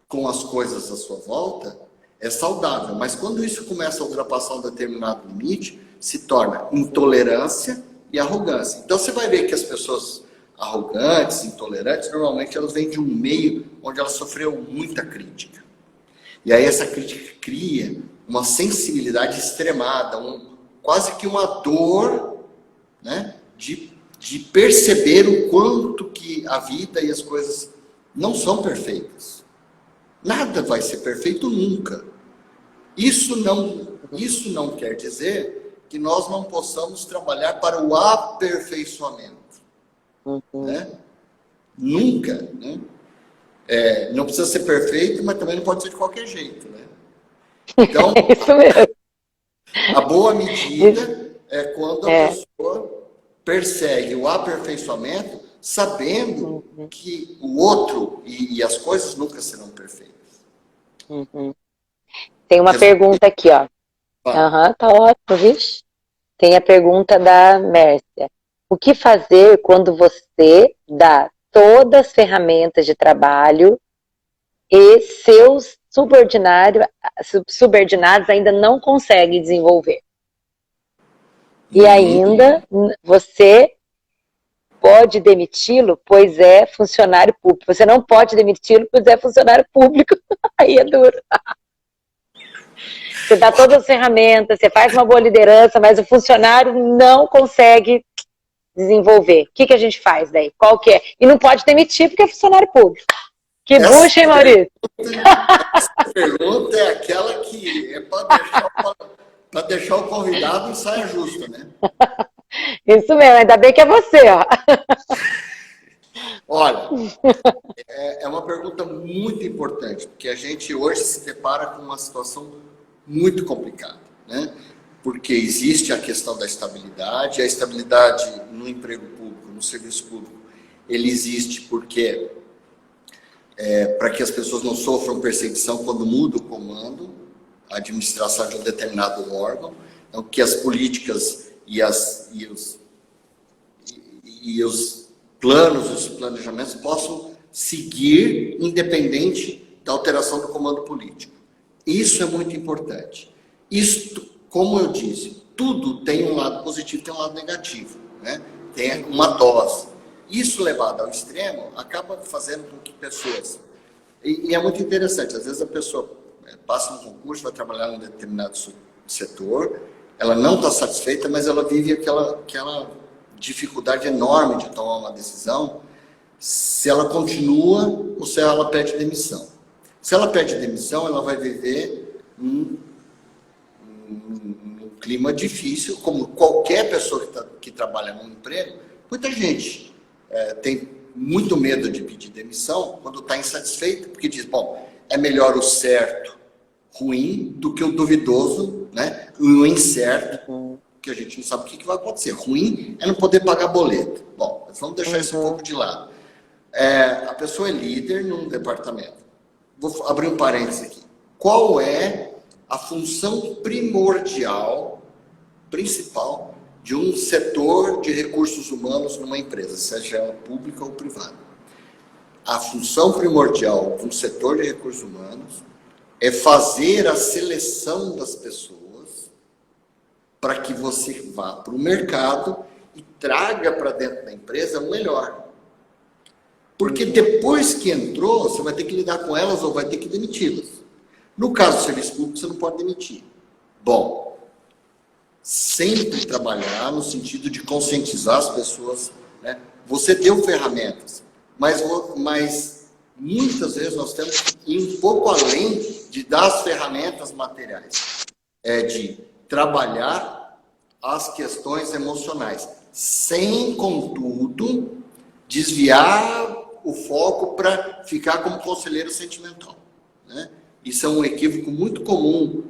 com as coisas à sua volta é saudável, mas quando isso começa a ultrapassar um determinado limite, se torna intolerância e arrogância. Então você vai ver que as pessoas arrogantes, intolerantes, normalmente elas vêm de um meio onde elas sofreram muita crítica. E aí essa crítica cria uma sensibilidade extremada, quase que uma dor, né, de perceber o quanto que a vida e as coisas não são perfeitas. Nada vai ser perfeito nunca. Isso não quer dizer que nós não possamos trabalhar para o aperfeiçoamento. Né? Nunca. Né? Não precisa ser perfeito, mas também não pode ser de qualquer jeito. Né? Então, Isso mesmo. a boa medida é quando a pessoa persegue o aperfeiçoamento, sabendo que o outro e as coisas nunca serão perfeitas. Tem uma pergunta aqui, ó. Tá ótimo, vixe. Tem a pergunta da Mércia. O que fazer quando você dá todas as ferramentas de trabalho e seus subordinados ainda não conseguem desenvolver? E ainda você pode demiti-lo, pois é funcionário público. Você não pode demiti-lo, pois é funcionário público. Aí é duro. Você dá todas as ferramentas, você faz uma boa liderança, mas o funcionário não consegue desenvolver. O que a gente faz daí? Qual que é? E não pode demitir porque é funcionário público. Que bucha, hein, Maurício? Essa pergunta é aquela que é para deixar o convidado em saia justa, né? Isso mesmo, ainda bem que é você, ó. Olha, é uma pergunta muito importante, porque a gente hoje se depara com uma situação muito complicada, né? Porque existe a questão da estabilidade, a estabilidade no emprego público, no serviço público, ele existe porque para que as pessoas não sofram perseguição quando muda o comando, a administração de um determinado órgão, então que as políticas e os planos, os planejamentos possam seguir independente da alteração do comando político. Isso é muito importante. Isto, como eu disse, tudo tem um lado positivo, tem um lado negativo, né? Tem uma dose. Isso levado ao extremo acaba fazendo com que pessoas... E é muito interessante, às vezes a pessoa passa no concurso, vai trabalhar em um determinado setor, ela não está satisfeita, mas ela vive aquela dificuldade enorme de tomar uma decisão, se ela continua ou se ela pede demissão. Se ela pede demissão, ela vai viver um clima difícil, como qualquer pessoa que trabalha num emprego. Muita gente tem muito medo de pedir demissão quando está insatisfeito, porque diz, bom, é melhor o certo ruim do que o duvidoso, né? O incerto, que a gente não sabe o que vai acontecer. Ruim é não poder pagar boleto. Bom, mas vamos deixar isso um pouco de lado. A pessoa é líder num departamento. Vou abrir um parênteses aqui. Qual é a função primordial, principal, de um setor de recursos humanos numa empresa, seja ela pública ou privada? A função primordial de um setor de recursos humanos é fazer a seleção das pessoas para que você vá para o mercado e traga para dentro da empresa o melhor. Porque depois que entrou, você vai ter que lidar com elas ou vai ter que demiti-las. No caso do serviço público, você não pode demitir. Bom, sempre trabalhar no sentido de conscientizar as pessoas, né? Você deu ferramentas, mas muitas vezes nós temos que ir um pouco além de dar as ferramentas materiais. É de trabalhar as questões emocionais, sem, contudo, desviar o foco para ficar como conselheiro sentimental, né? Isso é um equívoco muito comum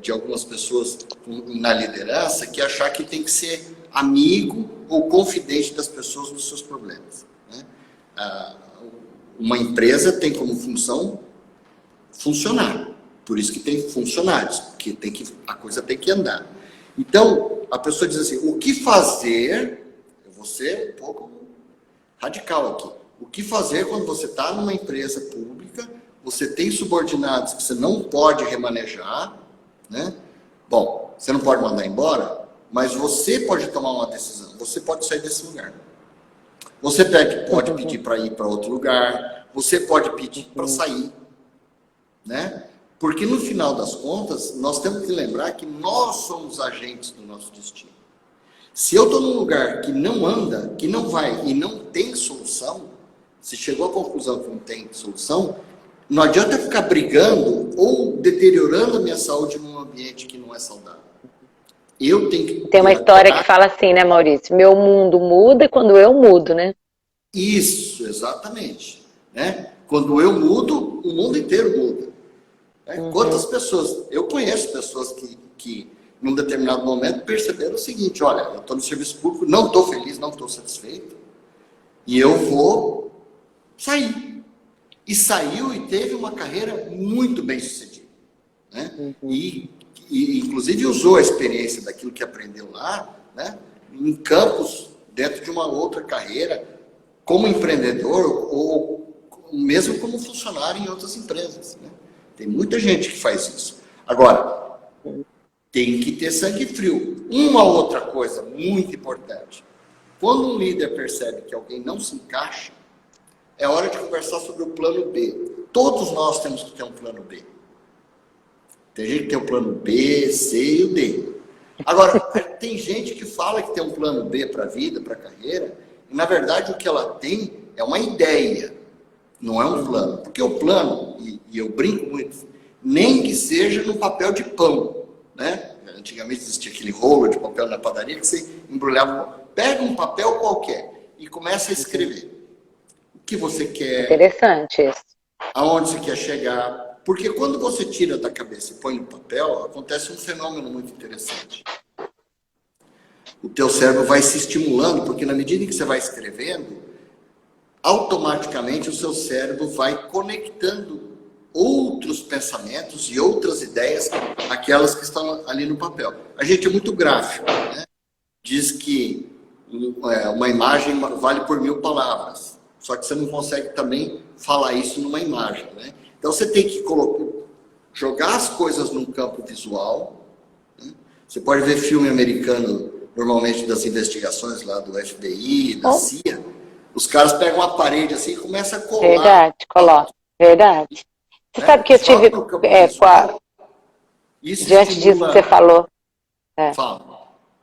de algumas pessoas na liderança, que achar que tem que ser amigo ou confidente das pessoas nos seus problemas, né? Uma empresa tem como função funcionar, por isso que tem funcionários, porque a coisa tem que andar. Então, a pessoa diz assim, o que fazer? Eu vou ser um pouco radical aqui. O que fazer quando você está numa empresa pública, você tem subordinados que você não pode remanejar, né? Bom, você não pode mandar embora, mas você pode tomar uma decisão, você pode sair desse lugar. Você pode pedir para ir para outro lugar, você pode pedir para sair, né? Porque no final das contas, nós temos que lembrar que nós somos agentes do nosso destino. Se eu estou num lugar que não anda, que não vai e não tem solução, se chegou à conclusão que não tem solução, não adianta eu ficar brigando ou deteriorando a minha saúde num ambiente que não é saudável. Eu tenho que Tem uma história que fala assim, né, Maurício? Meu mundo muda quando eu mudo, né? Isso, exatamente. Né? Quando eu mudo, o mundo inteiro muda. Né? Quantas pessoas... Eu conheço pessoas que num determinado momento, perceberam o seguinte: olha, eu estou no serviço público, não estou feliz, não estou satisfeito, e eu vou sair. E saiu e teve uma carreira muito bem sucedida. Né? E, inclusive, usou a experiência daquilo que aprendeu lá, né? Em campos, dentro de uma outra carreira, como empreendedor ou mesmo como funcionário em outras empresas. Né? Tem muita gente que faz isso. Agora, tem que ter sangue frio. Uma outra coisa muito importante. Quando um líder percebe que alguém não se encaixa, é hora de conversar sobre o plano B. Todos nós temos que ter um plano B. Tem gente que tem o plano B, C e o D. Agora, tem gente que fala que tem um plano B para a vida, para a carreira, e na verdade o que ela tem é uma ideia, não é um plano. Porque o plano, e eu brinco muito, nem que seja no papel de pão. Né? Antigamente existia aquele rolo de papel na padaria que você embrulhava. Pega um papel qualquer e começa a escrever o que você quer. Interessante isso. Aonde você quer chegar. Porque quando você tira da cabeça e põe no papel, acontece um fenômeno muito interessante. O teu cérebro vai se estimulando, porque na medida em que você vai escrevendo, automaticamente o seu cérebro vai conectando outros pensamentos e outras ideias, aquelas que estão ali no papel. A gente é muito gráfico, né? Diz que uma imagem vale por 1000 palavras, só que você não consegue também falar isso numa imagem, né? Então você tem que jogar as coisas num campo visual, né? Você pode ver filme americano, normalmente das investigações lá do FBI, da CIA, os caras pegam uma parede assim e começam a colar. Verdade, coloca. Verdade. Você sabe que eu tive, diante disso que você falou,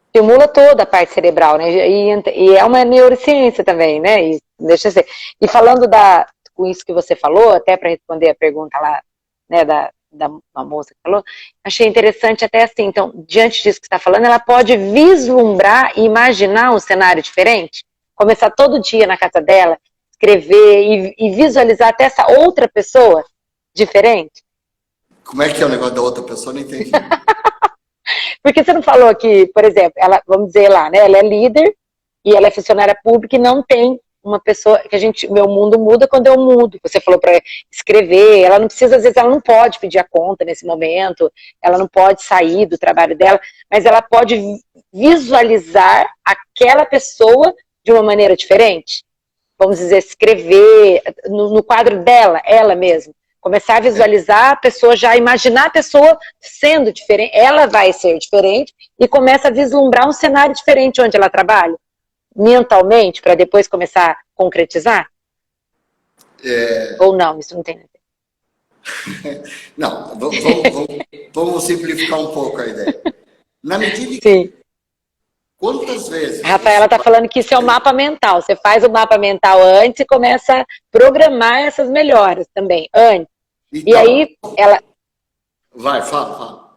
estimula toda a parte cerebral, né? E é uma neurociência também, né? E, deixa eu ser. E falando com isso que você falou, até para responder a pergunta lá, né, da uma moça que falou, achei interessante até assim. Então, diante disso que você está falando, ela pode vislumbrar e imaginar um cenário diferente, começar todo dia na casa dela, escrever e visualizar até essa outra pessoa diferente. Como é que é o negócio da outra pessoa? Não entendi. Porque você não falou que, por exemplo, ela, vamos dizer lá, né, ela é líder e ela é funcionária pública e não tem uma pessoa que meu mundo muda quando eu mudo. Você falou para escrever, ela não precisa, às vezes ela não pode pedir a conta nesse momento, ela não pode sair do trabalho dela, mas ela pode visualizar aquela pessoa de uma maneira diferente. Vamos dizer, escrever no quadro dela, ela mesma. Começar a visualizar a pessoa, já imaginar a pessoa sendo diferente, ela vai ser diferente e começa a vislumbrar um cenário diferente onde ela trabalha, mentalmente, para depois começar a concretizar? Ou não, isso não tem a ver. Não, vamos simplificar um pouco a ideia. Na medida que... Quantas vezes... A Rafaela está falando que isso é um mapa mental. Você faz o mapa mental antes e começa a programar essas melhoras também, antes. Então, e aí, ela... Fala.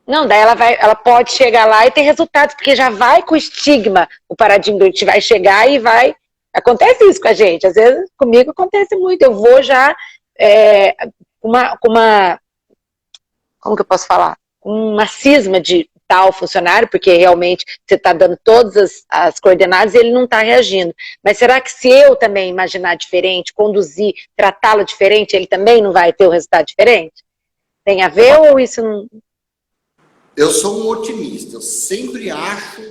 Não, daí ela pode chegar lá e ter resultados, porque já vai com o estigma, o paradigma, a gente vai chegar e vai... Acontece isso com a gente, às vezes comigo acontece muito, eu vou já como que eu posso falar? Uma cisma de tal funcionário, porque realmente você está dando todas as coordenadas e ele não está reagindo. Mas será que se eu também imaginar diferente, conduzir, tratá-lo diferente, ele também não vai ter um resultado diferente? Tem a ver ou isso não... Eu sou um otimista, eu sempre acho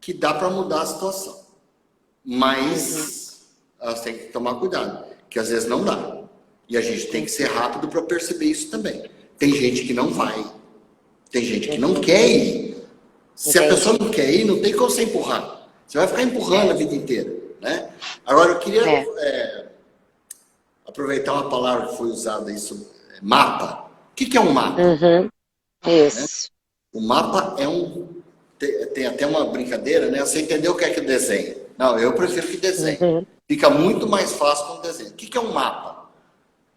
que dá para mudar a situação. Mas elas têm que tomar cuidado, que às vezes não dá. E a gente tem que ser rápido para perceber isso também. Tem gente que não vai. Tem gente que não quer ir. Se a pessoa não quer ir, não tem como você empurrar. Você vai ficar empurrando a vida inteira. Né? Agora, eu queria aproveitar uma palavra que foi usada aí, mapa. O que é um mapa? Isso. Né? O mapa é tem até uma brincadeira, né? Você entendeu o que é que desenha? Não, eu prefiro que desenhe. Fica muito mais fácil com o desenho. O que é um mapa?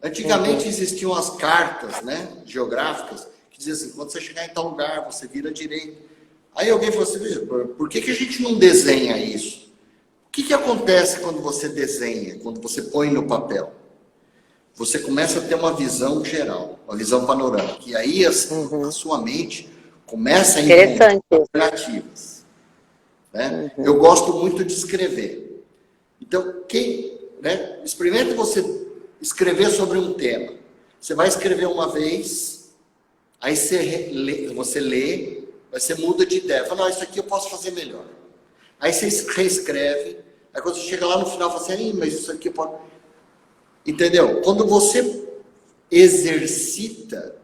Antigamente existiam as cartas, né, geográficas, que diziam assim, quando você chegar em tal lugar, você vira à direita. Aí alguém falou assim, por que a gente não desenha isso? O que acontece quando você desenha, quando você põe no papel? Você começa a ter uma visão geral, uma visão panorâmica. E aí a sua mente começa a encontrar alternativas. Né? Eu gosto muito de escrever. Então, experimenta você escrever sobre um tema. Você vai escrever uma vez, aí você lê, você muda de ideia. Fala, não, isso aqui eu posso fazer melhor. Aí você reescreve, aí quando você chega lá no final, você fala assim, mas isso aqui eu posso... Entendeu? Quando você exercita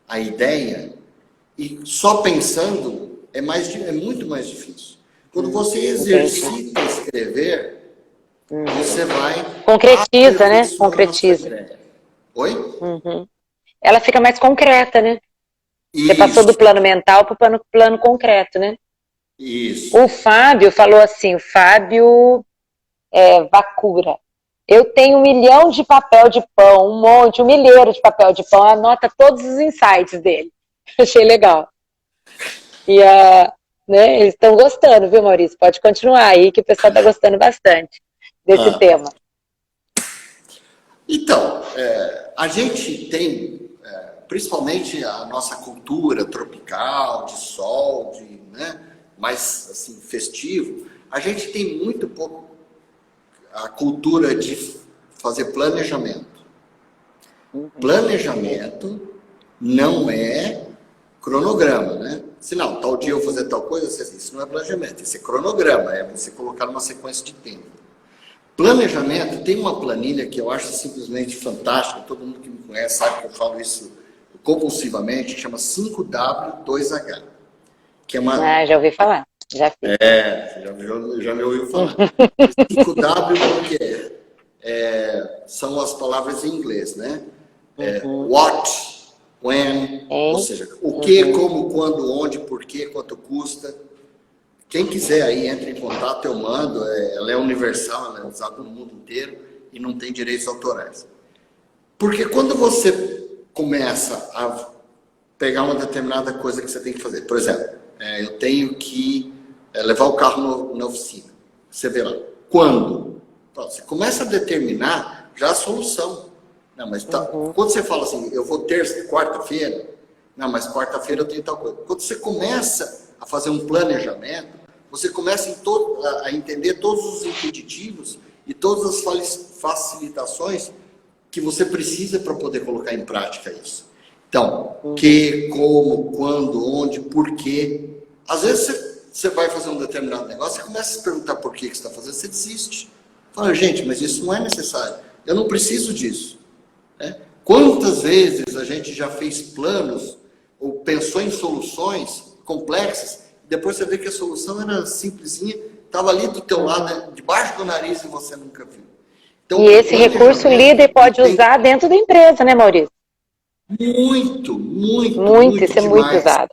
a ideia, e só pensando, é muito mais difícil. Quando você exercita escrever, você vai... Concretiza, né? Concretiza. Oi? Ela fica mais concreta, né? Isso. Você passou do plano mental para o plano concreto, né? Isso. O Fábio falou assim, o Fábio Vacura. Eu tenho 1 milhão de papel de pão, um milheiro de papel de pão, anota todos os insights dele. Achei legal. E né, eles estão gostando, viu, Maurício? Pode continuar aí, que o pessoal está gostando bastante desse tema. Então, a gente tem, principalmente a nossa cultura tropical, de sol, né, mais assim, festivo, a gente tem muito pouco a cultura de fazer planejamento. Planejamento não é cronograma, né? Se não, tal dia eu vou fazer tal coisa, isso não é planejamento, isso é cronograma, é você colocar numa sequência de tempo. Planejamento, tem uma planilha que eu acho simplesmente fantástica, todo mundo que me conhece sabe que eu falo isso compulsivamente, que chama 5W2H. Que é uma... já ouvi falar, já fiz. Já me ouviu falar. 5W porque são as palavras em inglês, né? What, when, ou seja, o que, como, quando, onde, porquê, quanto custa. Quem quiser aí, entre em contato, eu mando. Ela é universal, ela é usada no mundo inteiro e não tem direitos autorais. Porque quando você começa a pegar uma determinada coisa que você tem que fazer, por exemplo, eu tenho que levar o carro na oficina. Você vê lá, quando? Então, você começa a determinar já a solução. Não, mas quando você fala assim, eu vou terça, quarta-feira, não, mas quarta-feira eu tenho tal coisa. Quando você começa a fazer um planejamento, você começa a entender todos os impeditivos e todas as facilitações que você precisa para poder colocar em prática isso. Então, que, como, quando, onde, por quê. Às vezes você vai fazer um determinado negócio, você começa a se perguntar por que você está fazendo, você desiste. Fala, gente, mas isso não é necessário. Eu não preciso disso. Né? Quantas vezes a gente já fez planos ou pensou em soluções complexas, depois você vê que a solução era simplesinha, estava ali do teu lado, né? Debaixo do nariz e você nunca viu. Então, e esse recurso o líder pode usar dentro da empresa, né, Maurício? Muito, isso é muito usado.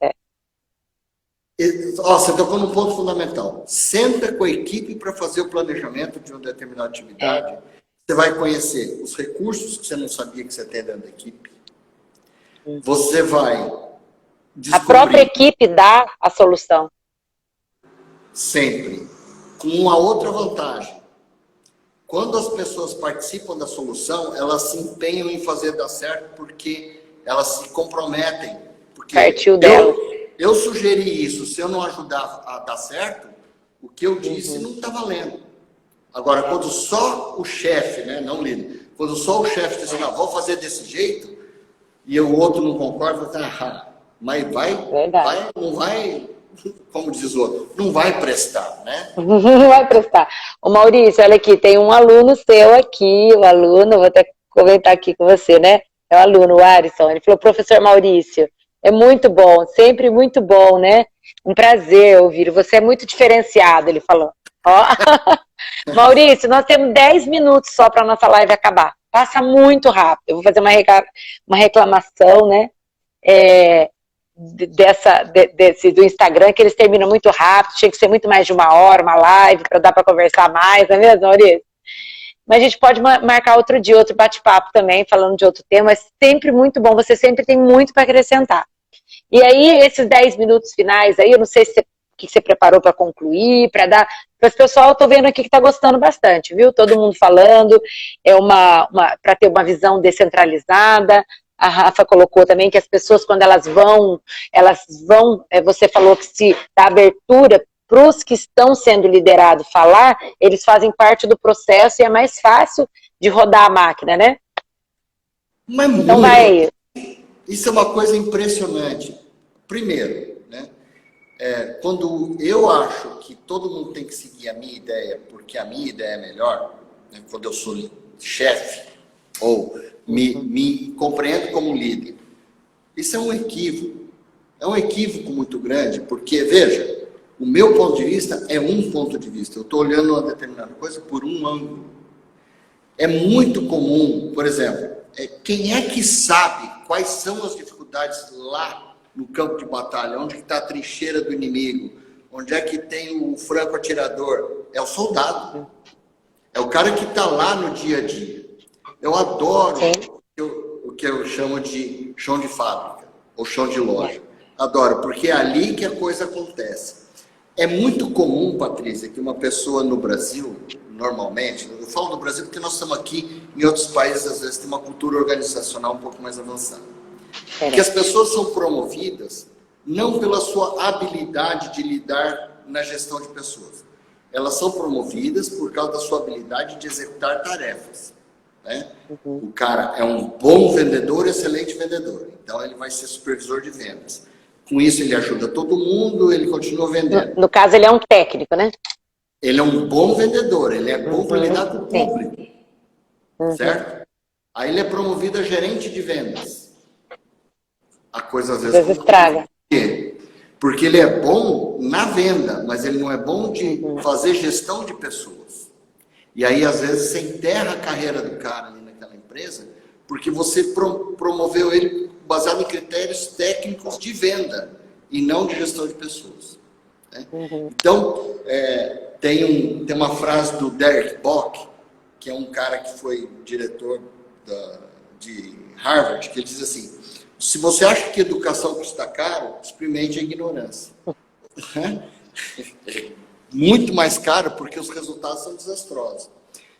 Você tocou num ponto fundamental. Senta com a equipe para fazer o planejamento de uma determinada atividade. Você vai conhecer os recursos que você não sabia que você tem dentro da equipe. Você vai descobrir... A própria equipe dá a solução. Sempre. Com uma outra vantagem. Quando as pessoas participam da solução, elas se empenham em fazer dar certo porque elas se comprometem. Porque partiu dela. Eu sugeri isso, se eu não ajudar a dar certo, o que eu disse não está valendo. Agora, quando só o chefe, né, não o líder, quando só o chefe diz assim, vou fazer desse jeito, e o outro não concorda, mas não vai, como diz o outro, não vai prestar, né? Não vai prestar. Ô Maurício, olha aqui, tem um aluno seu aqui, vou até comentar aqui com você, né? É o aluno, o Arison, ele falou, professor Maurício, é muito bom, sempre muito bom, né? Um prazer ouvir, você é muito diferenciado, ele falou. Ó. Maurício, nós temos 10 minutos só para a nossa live acabar. Passa muito rápido. Eu vou fazer uma reclamação, né? Do Instagram, que eles terminam muito rápido. Tinha que ser muito mais de 1 hora, uma live, para dar para conversar mais, não é mesmo, Maurício? Mas a gente pode marcar outro dia, outro bate-papo também, falando de outro tema. É sempre muito bom. Você sempre tem muito para acrescentar. E aí, esses 10 minutos finais aí, eu não sei se o que você preparou para concluir, para dar. Para o pessoal, eu tô vendo aqui que está gostando bastante, viu? Todo mundo falando, para ter uma visão descentralizada. A Rafa colocou também que as pessoas, quando elas vão, você falou que se dá abertura para os que estão sendo liderados falar, eles fazem parte do processo e é mais fácil de rodar a máquina, né? Mas então muito. Vai aí. Isso é uma coisa impressionante. Primeiro, né? Quando eu acho que todo mundo tem que seguir a minha ideia, porque a minha ideia é melhor, né? Quando eu sou chefe, ou me compreendo como líder, isso é um equívoco. É um equívoco muito grande, porque, veja, o meu ponto de vista é um ponto de vista. Eu estou olhando uma determinada coisa por um ângulo. É muito comum, por exemplo, quem é que sabe quais são as dificuldades lá no campo de batalha? Onde está a trincheira do inimigo? Onde é que tem o franco atirador? É o soldado. É o cara que está lá no dia a dia. Eu adoro o que eu chamo de chão de fábrica, ou chão de loja. Adoro, porque é ali que a coisa acontece. É muito comum, Patrícia, que uma pessoa no Brasil, normalmente, eu falo do Brasil porque nós estamos aqui, em outros países, às vezes, tem uma cultura organizacional um pouco mais avançada. Que as pessoas são promovidas não pela sua habilidade de lidar na gestão de pessoas. Elas são promovidas por causa da sua habilidade de executar tarefas. Né? O cara é um bom vendedor, excelente vendedor. Então, ele vai ser supervisor de vendas. Com isso, ele ajuda todo mundo, ele continua vendendo. No caso, ele é um técnico, né? Ele é um bom vendedor, ele é bom para lidar com o público. Certo? Aí ele é promovido a gerente de vendas. A coisa às vezes estraga. Por quê? Porque ele é bom na venda, mas ele não é bom de fazer gestão de pessoas. E aí, às vezes, você enterra a carreira do cara ali naquela empresa, porque você promoveu ele baseado em critérios técnicos de venda e não de gestão de pessoas. Né? Então, tem uma frase do Derek Bock, que é um cara que foi diretor de Harvard, que ele diz assim: se você acha que educação custa caro, experimente a ignorância. Muito mais caro porque os resultados são desastrosos.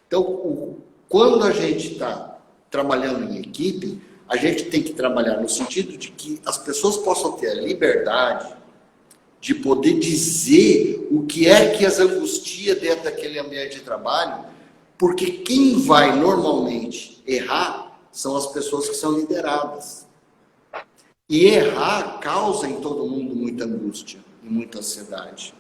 Então, quando a gente está trabalhando em equipe, a gente tem que trabalhar no sentido de que as pessoas possam ter a liberdade de poder dizer o que é que as angustia dentro daquele ambiente de trabalho, porque quem vai normalmente errar são as pessoas que são lideradas. E errar causa em todo mundo muita angústia e muita ansiedade.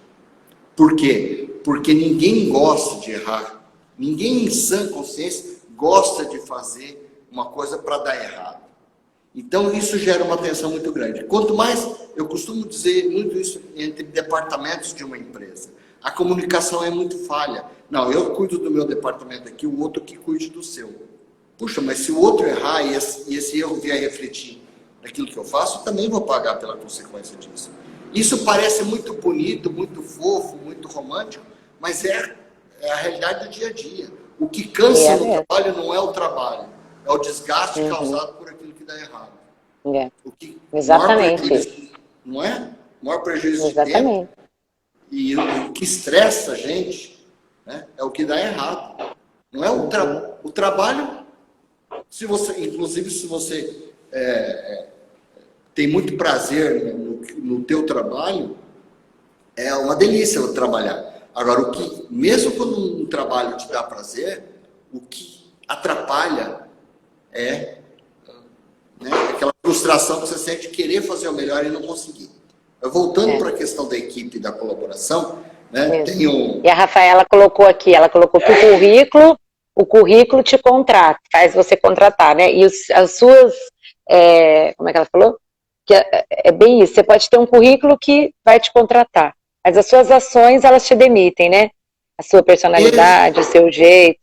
Por quê? Porque ninguém gosta de errar. Ninguém em sã consciência gosta de fazer uma coisa para dar errado. Então, isso gera uma tensão muito grande. Quanto mais, eu costumo dizer muito isso entre departamentos de uma empresa. A comunicação é muito falha. Não, eu cuido do meu departamento aqui, o outro que cuide do seu. Puxa, mas se o outro errar e esse erro vier refletir naquilo que eu faço, eu também vou pagar pela consequência disso. Isso parece muito bonito, muito fofo, muito romântico, mas é a realidade do dia a dia. O que cansa no trabalho não é o trabalho, é o desgaste causado por aquilo que dá errado. Exatamente. Não é? O maior prejuízo de tempo. E o que estressa a gente, né, é o que dá errado. Não é o trabalho, inclusive se você tem muito prazer no teu trabalho, é uma delícia trabalhar. Agora, mesmo quando um trabalho te dá prazer, o que atrapalha é aquela frustração que você sente de querer fazer o melhor e não conseguir. Voltando para a questão da equipe e da colaboração, né, E a Rafaela colocou aqui, ela colocou que o currículo te contrata, faz você contratar, né? E as suas, como é que ela falou? Que é bem isso, você pode ter um currículo que vai te contratar, mas as suas ações, elas te demitem, né? A sua personalidade, o seu jeito.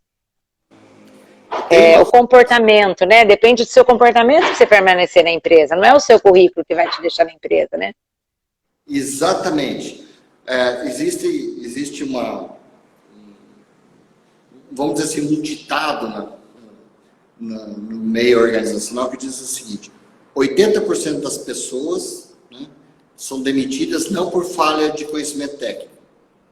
O comportamento, né? Depende do seu comportamento para você permanecer na empresa. Não é o seu currículo que vai te deixar na empresa, né? Exatamente. Existe vamos dizer assim, um ditado no meio organizacional que diz o seguinte: 80% das pessoas, né, são demitidas não por falha de conhecimento técnico,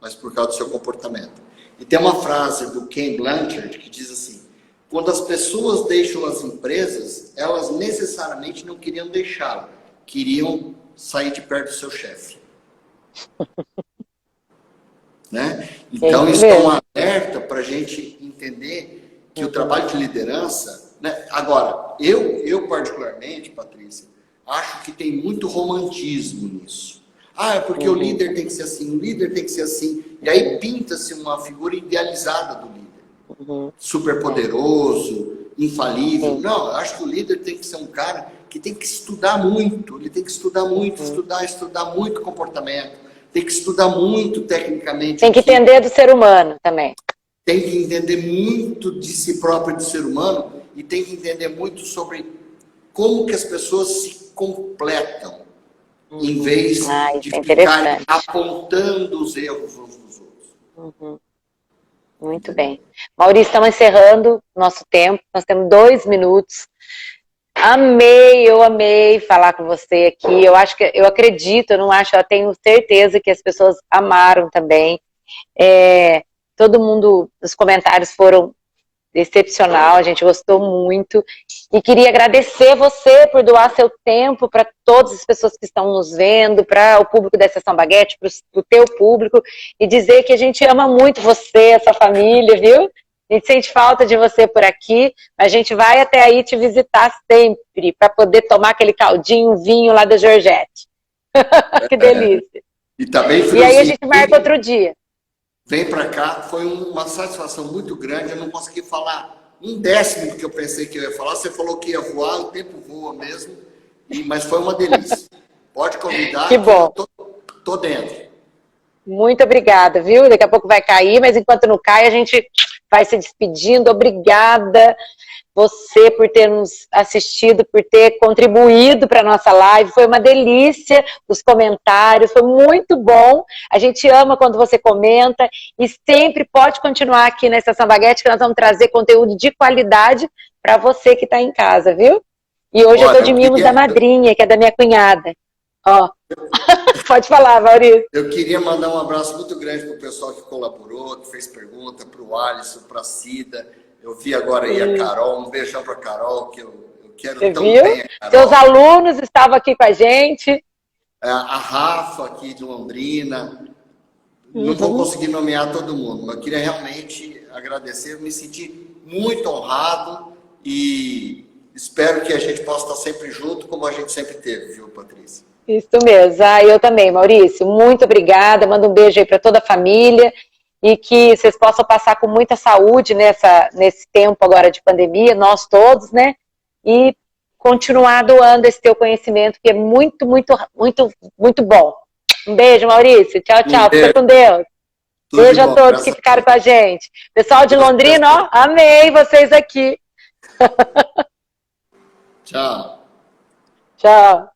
mas por causa do seu comportamento. E tem uma frase do Ken Blanchard que diz assim: quando as pessoas deixam as empresas, elas necessariamente não queriam deixá-la, queriam sair de perto do seu chefe. Né? Então, isso é um alerta para a gente entender que o trabalho de liderança... Né? Agora, eu particularmente, Patrícia, acho que tem muito romantismo nisso. Ah, é porque o líder tem que ser assim, o líder tem que ser assim. E aí pinta-se uma figura idealizada do líder. Super poderoso, infalível. Não, eu acho que o líder tem que ser um cara que tem que estudar muito. Ele tem que estudar muito, estudar muito comportamento. Tem que estudar muito tecnicamente. Tem que entender do ser humano também. Tem que entender muito de si próprio, de ser humano, e tem que entender muito sobre como que as pessoas se completam, em vez de ficarem apontando os erros uns dos outros. Muito bem. Maurício, estamos encerrando nosso tempo. Nós temos 2 minutos. Eu amei falar com você aqui. Eu acredito, eu não acho, eu tenho certeza que as pessoas amaram também. Todo mundo, os comentários foram excepcional, a gente gostou muito. E queria agradecer você por doar seu tempo para todas as pessoas que estão nos vendo, para o público da Estação Baguete, para o teu público, e dizer que a gente ama muito você, essa família, viu? A gente sente falta de você por aqui, mas a gente vai até aí te visitar sempre, para poder tomar aquele caldinho, um vinho lá da Georgette. Que delícia. E tá bem friozinho. E aí a gente marca outro dia. Vem para cá, foi uma satisfação muito grande, eu não consegui falar 1/10 do que eu pensei que eu ia falar, você falou que ia voar, o tempo voa mesmo, mas foi uma delícia. Pode convidar, que bom. Tô dentro. Muito obrigada, viu? Daqui a pouco vai cair, mas enquanto não cai, a gente vai se despedindo. Obrigada você por ter nos assistido, por ter contribuído para a nossa live. Foi uma delícia os comentários, foi muito bom. A gente ama quando você comenta e sempre pode continuar aqui na Estação Baguete, que nós vamos trazer conteúdo de qualidade para você que está em casa, viu? E hoje eu estou de mimos da madrinha, que é da minha cunhada. Ó. Pode falar, Maurício. Eu queria mandar um abraço muito grande para o pessoal que colaborou, que fez pergunta, para o Alisson, para a Cida. Eu vi agora aí a Carol, um beijão para a Carol, que eu quero Você tão viu? bem a Carol. Seus alunos estavam aqui com a gente. A Rafa aqui de Londrina. Não vou conseguir nomear todo mundo, mas eu queria realmente agradecer, eu me senti muito honrado e espero que a gente possa estar sempre junto, como a gente sempre teve, viu, Patrícia? Isso mesmo. Eu também, Maurício. Muito obrigada. Manda um beijo aí para toda a família e que vocês possam passar com muita saúde nesse tempo agora de pandemia, nós todos, né? E continuar doando esse teu conhecimento, que é muito, muito, muito, muito bom. Um beijo, Maurício. Tchau, tchau. Fica com Deus. Beijo a todos que ficaram com a gente. Pessoal de Londrina, ó, amei vocês aqui. Tchau. Tchau.